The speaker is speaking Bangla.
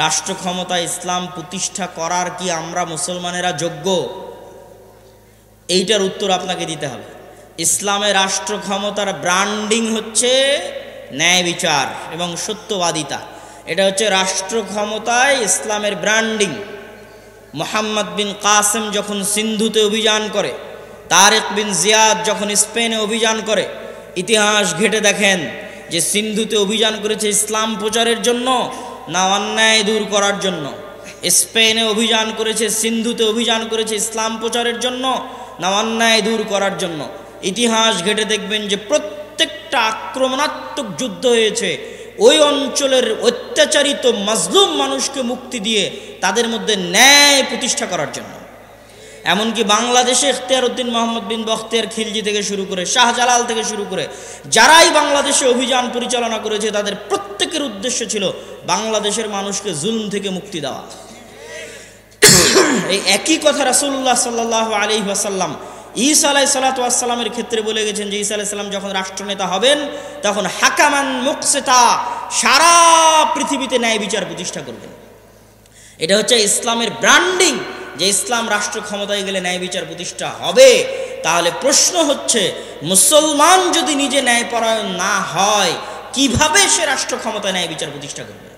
রাষ্ট্র ক্ষমতা ইসলাম প্রতিষ্ঠা করার কি আমরা মুসলমানেরা যোগ্য? এইটার উত্তর আপনাকে দিতে হবে। ইসলামের রাষ্ট্র ক্ষমতার ব্র্যান্ডিং হচ্ছে ন্যায় বিচার এবং সত্যবাদিতা। এটা হচ্ছে রাষ্ট্র ক্ষমতায় ইসলামের ব্র্যান্ডিং। মোহাম্মদ বিন কাসেম যখন সিন্ধুতে অভিযান করে, তারেক বিন জিয়াদ যখন স্পেনে অভিযান করে, ইতিহাস ঘেটে দেখেন যে সিন্ধুতে অভিযান করেছে ইসলাম প্রচারের জন্য না অন্যায় দূর করার জন্য? স্পেনে অভিযান করেছে, সিন্ধুতে অভিযান করেছে ইসলাম প্রচারের জন্য না অন্যায় দূর করার জন্য? ইতিহাস ঘেটে দেখবেন যে প্রত্যেকটা আক্রমণাত্মক যুদ্ধ হয়েছে ওই অঞ্চলের অত্যাচারিত মাজলুম মানুষকে মুক্তি দিয়ে তাদের মধ্যে ন্যায় প্রতিষ্ঠা করার জন্য। এমনকি বাংলাদেশে ইখতিয়ার উদ্দিন মোহাম্মদ বিন বখতিয়ার খিলজি থেকে শুরু করে শাহজালাল থেকে শুরু করে যারাই বাংলাদেশে অভিযান পরিচালনা করেছে তাদের প্রত্যেকের উদ্দেশ্য ছিল বাংলাদেশের মানুষকে জুলম থেকে মুক্তি দেওয়া। এই একই কথা রাসূলুল্লাহ সাল্লাল্লাহু আলাইহি ওয়াসাল্লাম ঈসা আলাইহিস সালাতু ওয়াস সালামের ক্ষেত্রে বলে গেছেন যে ঈসা আলাইহিস সালাম যখন রাষ্ট্রনেতা হবেন তখন হাকামান মুকসিতা, সারা পৃথিবীতে ন্যায় বিচার প্রতিষ্ঠা করবেন। এটা হচ্ছে ইসলামের ব্র্যান্ডিং যে ইসলাম রাষ্ট্র ক্ষমতায় গেলে ন্যায় বিচার প্রতিষ্ঠা হবে। তাহলে প্রশ্ন হচ্ছে, মুসলমান যদি নিজে ন্যায়পরায়ণ না হয় কিভাবে সে রাষ্ট্র ক্ষমতায় ন্যায় বিচার প্রতিষ্ঠা করবে?